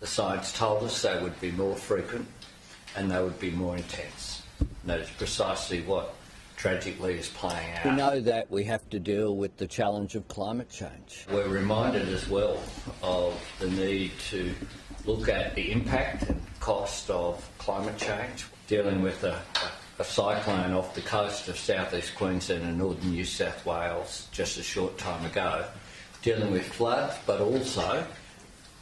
The science told us they would be more frequent and they would be more intense. And that is precisely what tragically is playing out. We know that we have to deal with the challenge of climate change. We're reminded as well of the need to look at the impact and cost of climate change, dealing with a cyclone off the coast of southeast Queensland and northern New South Wales just a short time ago, dealing with floods, but also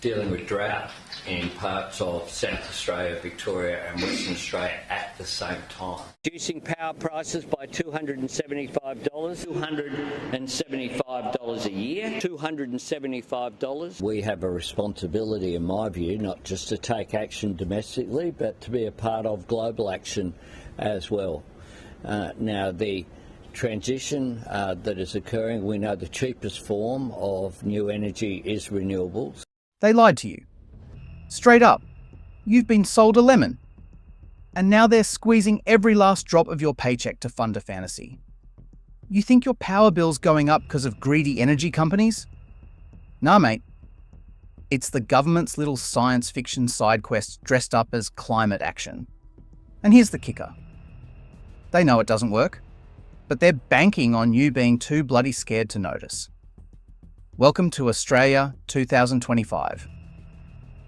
dealing with drought in parts of South Australia, Victoria and Western Australia at the same time. Reducing power prices by $275, $275 a year, $275. We have a responsibility, in my view, not just to take action domestically, but to be a part of global action as well. Now, the transition that is occurring, we know the cheapest form of new energy is renewables. They lied to you. Straight up. You've been sold a lemon. And now they're squeezing every last drop of your paycheck to fund a fantasy. You think your power bill's going up because of greedy energy companies? Nah, mate. It's the government's little science fiction side quest dressed up as climate action. And here's the kicker. They know it doesn't work, but they're banking on you being too bloody scared to notice. Welcome to Australia 2025,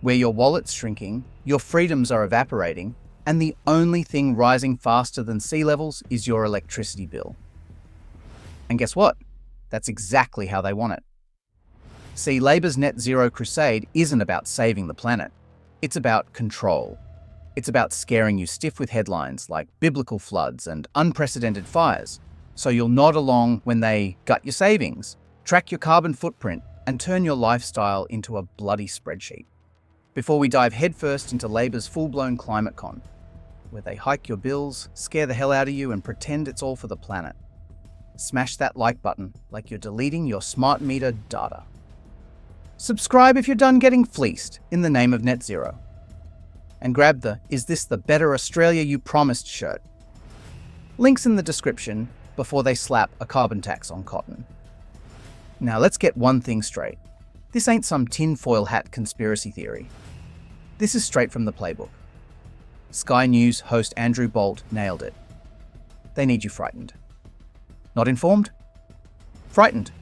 where your wallet's shrinking, your freedoms are evaporating, and the only thing rising faster than sea levels is your electricity bill. And guess what? That's exactly how they want it. See, Labor's net zero crusade isn't about saving the planet. It's about control. It's about scaring you stiff with headlines like biblical floods and unprecedented fires, so you'll nod along when they gut your savings, track your carbon footprint, and turn your lifestyle into a bloody spreadsheet. Before we dive headfirst into Labor's full-blown climate con, where they hike your bills, scare the hell out of you, and pretend it's all for the planet. Smash that like button like you're deleting your smart meter data. Subscribe if you're done getting fleeced in the name of net zero. And grab the "Is this the better Australia you promised" shirt. Links in the description before they slap a carbon tax on cotton. Now let's get one thing straight. This ain't some tinfoil hat conspiracy theory. This is straight from the playbook. Sky News host Andrew Bolt nailed it. They need you frightened. Not informed? Frightened.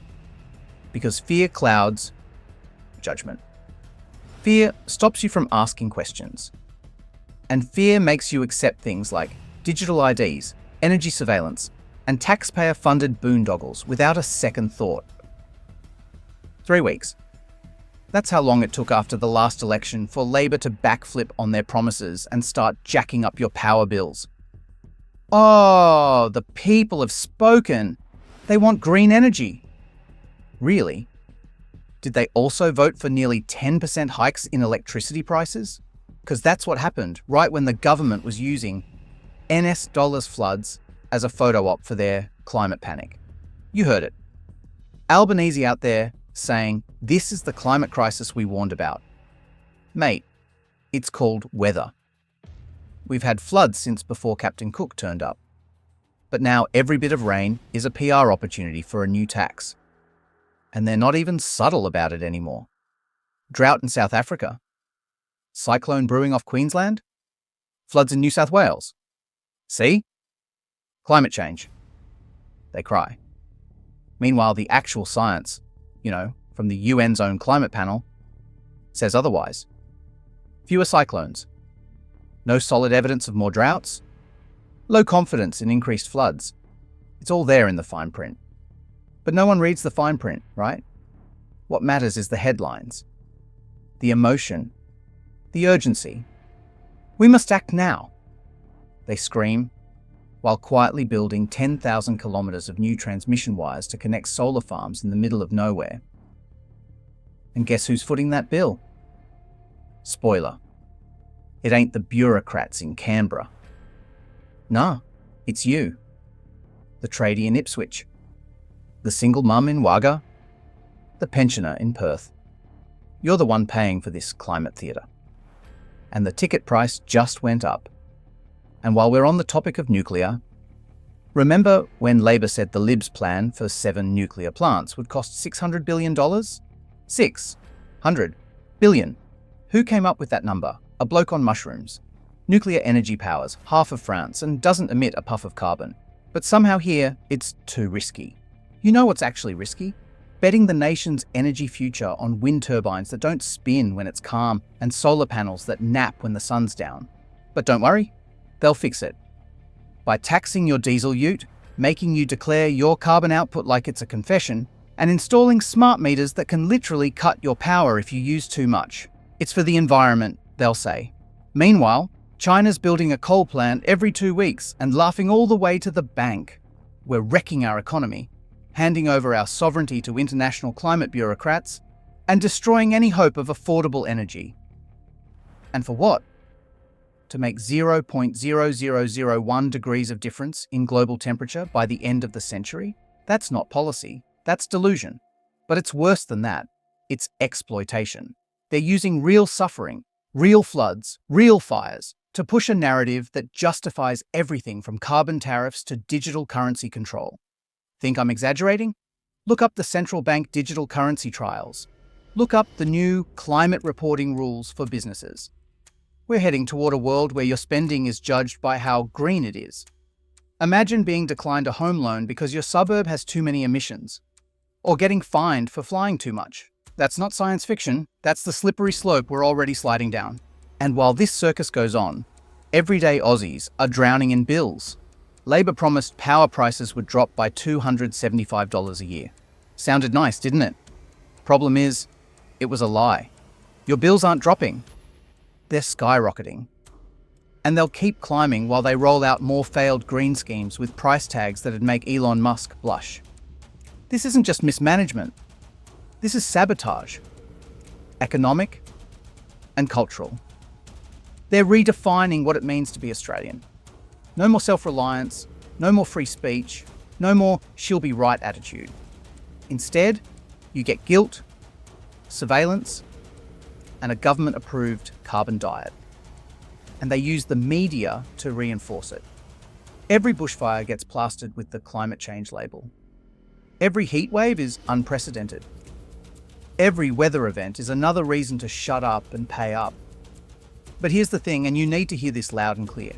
Because fear clouds judgment. Fear stops you from asking questions. And fear makes you accept things like digital IDs, energy surveillance, and taxpayer-funded boondoggles without a second thought. 3 weeks. That's how long it took after the last election for Labor to backflip on their promises and start jacking up your power bills. Oh, the people have spoken. They want green energy. Really? Did they also vote for nearly 10% hikes in electricity prices? Because that's what happened right when the government was using NS dollars floods as a photo op for their climate panic. You heard it. Albanese out there saying, this is the climate crisis we warned about. Mate, it's called weather. We've had floods since before Captain Cook turned up. But now every bit of rain is a PR opportunity for a new tax. And they're not even subtle about it anymore. Drought in South Africa. Cyclone brewing off Queensland. Floods in New South Wales. See? Climate change. They cry. Meanwhile, the actual science, from the UN's own climate panel, says otherwise. Fewer cyclones. No solid evidence of more droughts. Low confidence in increased floods. It's all there in the fine print. But no one reads the fine print, right? What matters is the headlines. The emotion. The urgency. We must act now. They scream, while quietly building 10,000 kilometres of new transmission wires to connect solar farms in the middle of nowhere. And guess who's footing that bill? Spoiler. It ain't the bureaucrats in Canberra. Nah, it's you. The tradie in Ipswich. The single mum in Wagga. The pensioner in Perth. You're the one paying for this climate theatre. And the ticket price just went up. And while we're on the topic of nuclear, remember when Labor said the Libs' plan for 7 nuclear plants would cost $600 billion? $600 billion. Who came up with that number? A bloke on mushrooms. Nuclear energy powers half of France and doesn't emit a puff of carbon. But somehow here, it's too risky. You know what's actually risky? Betting the nation's energy future on wind turbines that don't spin when it's calm and solar panels that nap when the sun's down. But don't worry, they'll fix it. By taxing your diesel ute, making you declare your carbon output like it's a confession, and installing smart meters that can literally cut your power if you use too much. It's for the environment, they'll say. Meanwhile, China's building a coal plant every 2 weeks and laughing all the way to the bank. We're wrecking our economy, handing over our sovereignty to international climate bureaucrats, and destroying any hope of affordable energy. And for what? To make 0.0001 degrees of difference in global temperature by the end of the century? That's not policy, that's delusion. But it's worse than that. It's exploitation. They're using real suffering, real floods, real fires, to push a narrative that justifies everything from carbon tariffs to digital currency control. Think I'm exaggerating? Look up the central bank digital currency trials. Look up the new climate reporting rules for businesses. We're heading toward a world where your spending is judged by how green it is. Imagine being declined a home loan because your suburb has too many emissions, or getting fined for flying too much. That's not science fiction, that's the slippery slope we're already sliding down. And while this circus goes on, everyday Aussies are drowning in bills. Labor promised power prices would drop by $275 a year. Sounded nice, didn't it? Problem is, it was a lie. Your bills aren't dropping. They're skyrocketing. And they'll keep climbing while they roll out more failed green schemes with price tags that'd make Elon Musk blush. This isn't just mismanagement. This is sabotage. Economic and cultural. They're redefining what it means to be Australian. No more self-reliance, no more free speech, no more she'll be right attitude. Instead, you get guilt, surveillance, and a government-approved carbon diet. And they use the media to reinforce it. Every bushfire gets plastered with the climate change label. Every heatwave is unprecedented. Every weather event is another reason to shut up and pay up. But here's the thing, and you need to hear this loud and clear.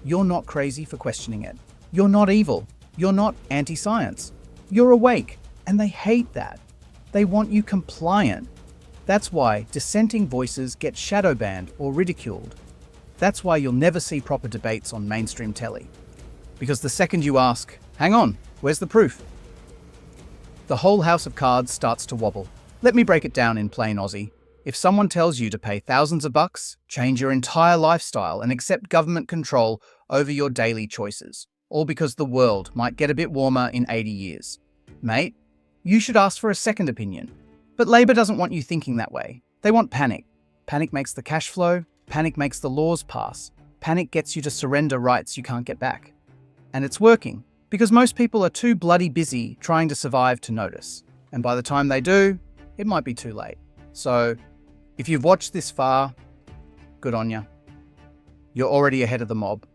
You're not crazy for questioning it. You're not evil. You're not anti-science. You're awake, and they hate that. They want you compliant. That's why dissenting voices get shadow banned or ridiculed. That's why you'll never see proper debates on mainstream telly. Because the second you ask, hang on, where's the proof? The whole house of cards starts to wobble. Let me break it down in plain Aussie. If someone tells you to pay thousands of bucks, change your entire lifestyle and accept government control over your daily choices, all because the world might get a bit warmer in 80 years. Mate, you should ask for a second opinion. But Labor doesn't want you thinking that way. They want panic. Panic makes the cash flow, panic makes the laws pass, panic gets you to surrender rights you can't get back. And it's working, because most people are too bloody busy trying to survive to notice. And by the time they do, it might be too late. So, if you've watched this far, good on ya. You're already ahead of the mob.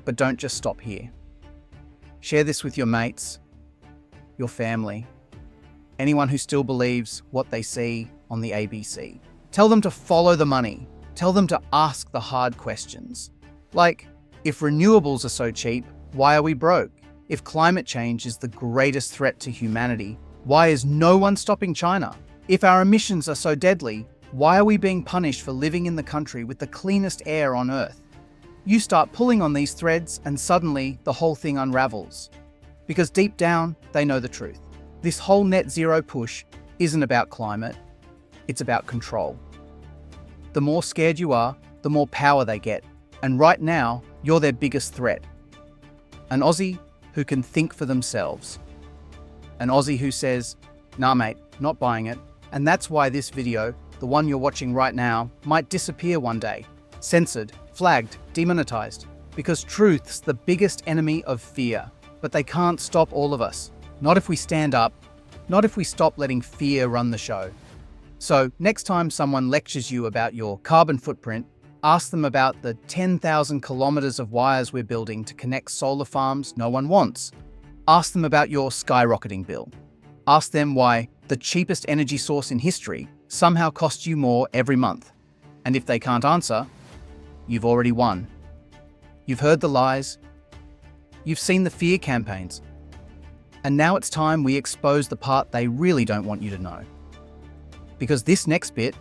But don't just stop here. Share this with your mates, your family, anyone who still believes what they see on the ABC. Tell them to follow the money. Tell them to ask the hard questions. Like, if renewables are so cheap, why are we broke? If climate change is the greatest threat to humanity, why is no one stopping China? If our emissions are so deadly, why are we being punished for living in the country with the cleanest air on Earth? You start pulling on these threads and suddenly the whole thing unravels. Because deep down, they know the truth. This whole net zero push isn't about climate, it's about control. The more scared you are, the more power they get. And right now, you're their biggest threat. An Aussie who can think for themselves. An Aussie who says, nah mate, not buying it. And that's why this video, the one you're watching right now, might disappear one day. Censored, flagged, demonetized. Because truth's the biggest enemy of fear. But they can't stop all of us. Not if we stand up. Not if we stop letting fear run the show. So, next time someone lectures you about your carbon footprint, ask them about the 10,000 kilometers of wires we're building to connect solar farms no one wants. Ask them about your skyrocketing bill. Ask them why the cheapest energy source in history somehow costs you more every month. And if they can't answer, you've already won. You've heard the lies. You've seen the fear campaigns. And now it's time we expose the part they really don't want you to know. Because this next bit,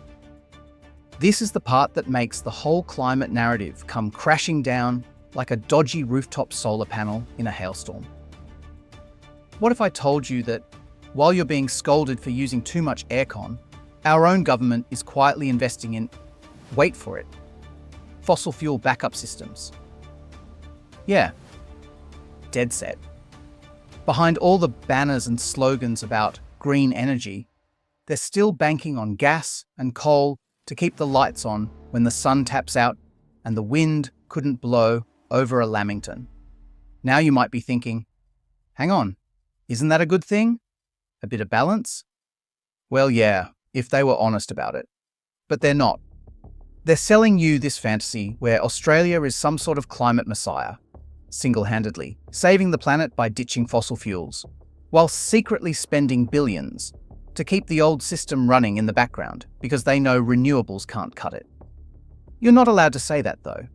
this is the part that makes the whole climate narrative come crashing down like a dodgy rooftop solar panel in a hailstorm. What if I told you that while you're being scolded for using too much aircon, our own government is quietly investing in, wait for it, fossil fuel backup systems? Yeah, dead set. Behind all the banners and slogans about green energy, they're still banking on gas and coal to keep the lights on when the sun taps out and the wind couldn't blow over a Lamington. Now you might be thinking, hang on, isn't that a good thing? A bit of balance? Well, yeah, if they were honest about it. But they're not. They're selling you this fantasy where Australia is some sort of climate messiah, single-handedly, saving the planet by ditching fossil fuels, while secretly spending billions to keep the old system running in the background because they know renewables can't cut it. You're not allowed to say that, though.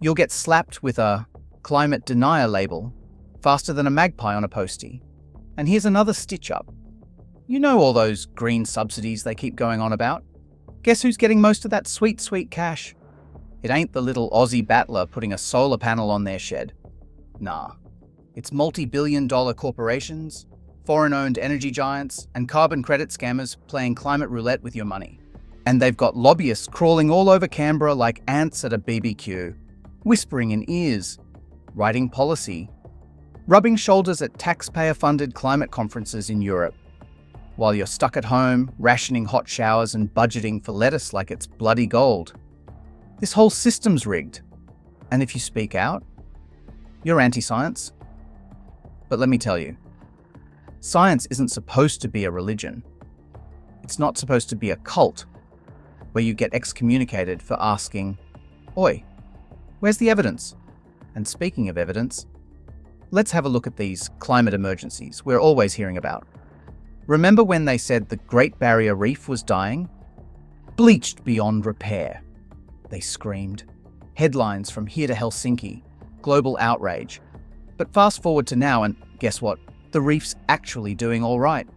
You'll get slapped with a climate denier label faster than a magpie on a postie. And here's another stitch-up. You know all those green subsidies they keep going on about? Guess who's getting most of that sweet, sweet cash? It ain't the little Aussie battler putting a solar panel on their shed. Nah. It's multi-billion-dollar corporations, foreign-owned energy giants, and carbon credit scammers playing climate roulette with your money. And they've got lobbyists crawling all over Canberra like ants at a BBQ, whispering in ears, writing policy, rubbing shoulders at taxpayer-funded climate conferences in Europe, while you're stuck at home, rationing hot showers and budgeting for lettuce like it's bloody gold. This whole system's rigged. And if you speak out, you're anti-science. But let me tell you, science isn't supposed to be a religion. It's not supposed to be a cult where you get excommunicated for asking, "Oi, where's the evidence?" And speaking of evidence, let's have a look at these climate emergencies we're always hearing about. Remember when they said the Great Barrier Reef was dying? Bleached beyond repair, they screamed. Headlines from here to Helsinki, global outrage. But fast forward to now and guess what? The reef's actually doing all right.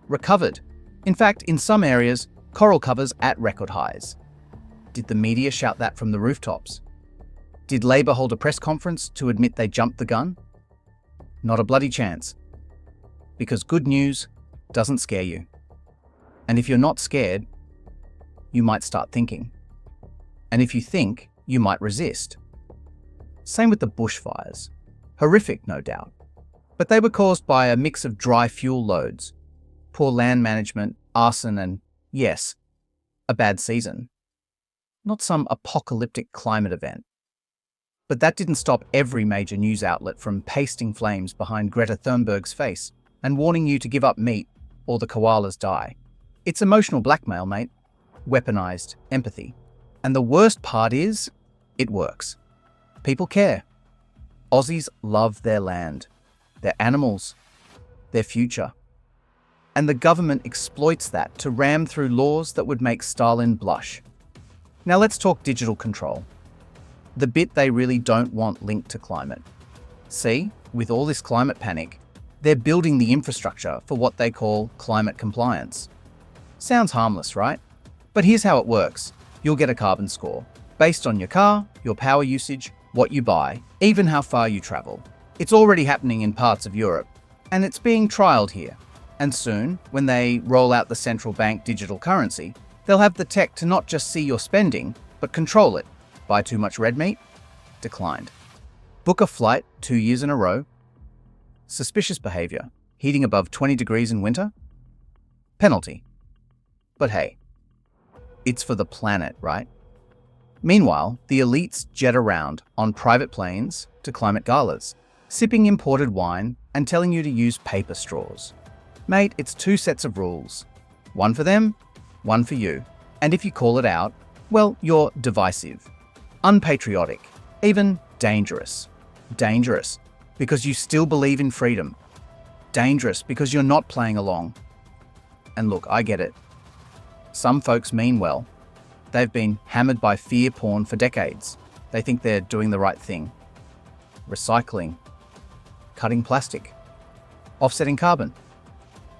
Recovered. In fact, in some areas, coral covers at record highs. Did the media shout that from the rooftops? Did Labor hold a press conference to admit they jumped the gun? Not a bloody chance. Because good news doesn't scare you. And if you're not scared, you might start thinking. And if you think, you might resist. Same with the bushfires. Horrific, no doubt. But they were caused by a mix of dry fuel loads, poor land management, arson, and, yes, a bad season. Not some apocalyptic climate event. But that didn't stop every major news outlet from pasting flames behind Greta Thunberg's face and warning you to give up meat or the koalas die. It's emotional blackmail, mate. Weaponized empathy. And the worst part is, it works. People care. Aussies love their land, their animals, their future. And the government exploits that to ram through laws that would make Stalin blush. Now let's talk digital control. The bit they really don't want linked to climate. See, with all this climate panic, they're building the infrastructure for what they call climate compliance. Sounds harmless, right? But here's how it works. You'll get a carbon score, based on your car, your power usage, what you buy, even how far you travel. It's already happening in parts of Europe, and it's being trialled here. And soon, when they roll out the central bank digital currency, they'll have the tech to not just see your spending, but control it. Buy too much red meat? Declined. Book a flight 2 years in a row? Suspicious behavior. Heating above 20 degrees in winter? Penalty. But hey, it's for the planet, right? Meanwhile, the elites jet around on private planes to climate galas, sipping imported wine and telling you to use paper straws. Mate, it's 2 sets of rules. One for them, one for you. And if you call it out, well, you're divisive, unpatriotic, even dangerous. Dangerous because you still believe in freedom. Dangerous because you're not playing along. And look, I get it. Some folks mean well. They've been hammered by fear porn for decades. They think they're doing the right thing. Recycling, cutting plastic, offsetting carbon.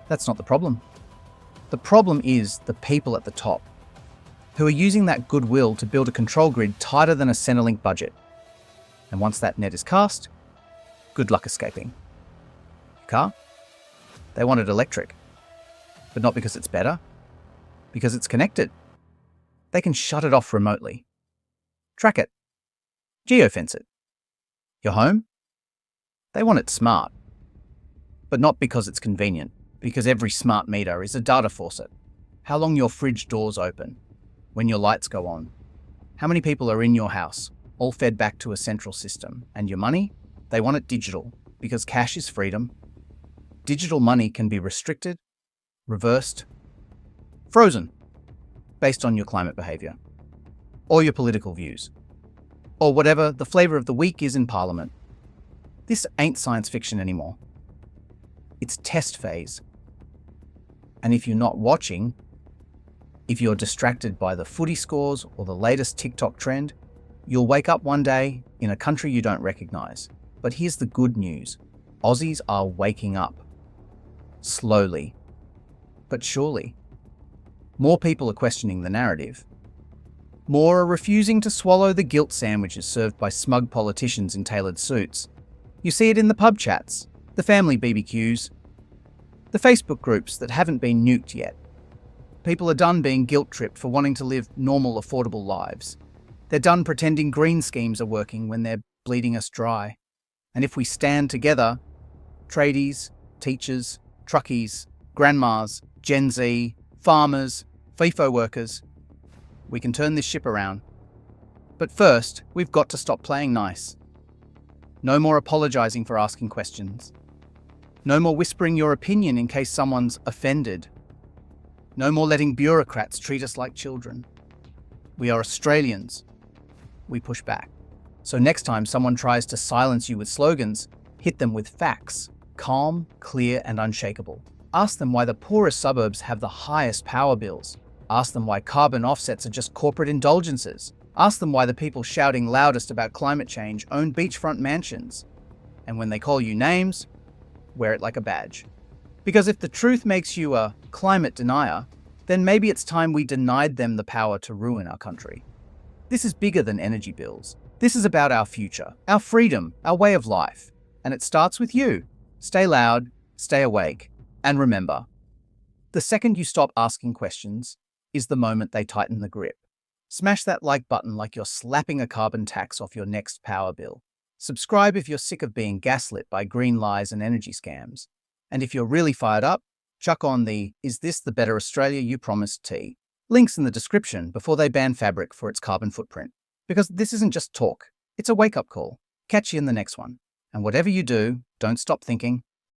That's not the problem. The problem is the people at the top, who are using that goodwill to build a control grid tighter than a Centrelink budget. And once that net is cast, good luck escaping. Your car? They want it electric. But not because it's better, because it's connected. They can shut it off remotely. Track it. Geofence it. Your home? They want it smart. But not because it's convenient, because every smart meter is a data faucet. How long your fridge doors open, when your lights go on, how many people are in your house, all fed back to a central system. And your money? They want it digital, because cash is freedom. Digital money can be restricted, reversed, frozen, based on your climate behaviour, or your political views, or whatever the flavour of the week is in Parliament. This ain't science fiction anymore. It's test phase. And if you're not watching, if you're distracted by the footy scores or the latest TikTok trend, you'll wake up one day in a country you don't recognise. But here's the good news. Aussies are waking up. Slowly, but surely. More people are questioning the narrative. More are refusing to swallow the guilt sandwiches served by smug politicians in tailored suits. You see it in the pub chats, the family BBQs, the Facebook groups that haven't been nuked yet. People are done being guilt-tripped for wanting to live normal, affordable lives. They're done pretending green schemes are working when they're bleeding us dry. And if we stand together, tradies, teachers, truckies, grandmas, Gen Z, farmers, FIFO workers, we can turn this ship around. But first, we've got to stop playing nice. No more apologising for asking questions. No more whispering your opinion in case someone's offended. No more letting bureaucrats treat us like children. We are Australians. We push back. So next time someone tries to silence you with slogans, hit them with facts, calm, clear and unshakable. Ask them why the poorest suburbs have the highest power bills. Ask them why carbon offsets are just corporate indulgences. Ask them why the people shouting loudest about climate change own beachfront mansions. And when they call you names, wear it like a badge. Because if the truth makes you a climate denier, then maybe it's time we denied them the power to ruin our country. This is bigger than energy bills. This is about our future, our freedom, our way of life. And it starts with you. Stay loud, stay awake, and remember, the second you stop asking questions is the moment they tighten the grip. Smash that like button like you're slapping a carbon tax off your next power bill. Subscribe if you're sick of being gaslit by green lies and energy scams. And if you're really fired up, chuck on the "Is this the better Australia you promised" tea. Links in the description before they ban fabric for its carbon footprint. Because this isn't just talk, it's a wake-up call. Catch you in the next one. And whatever you do, don't stop thinking.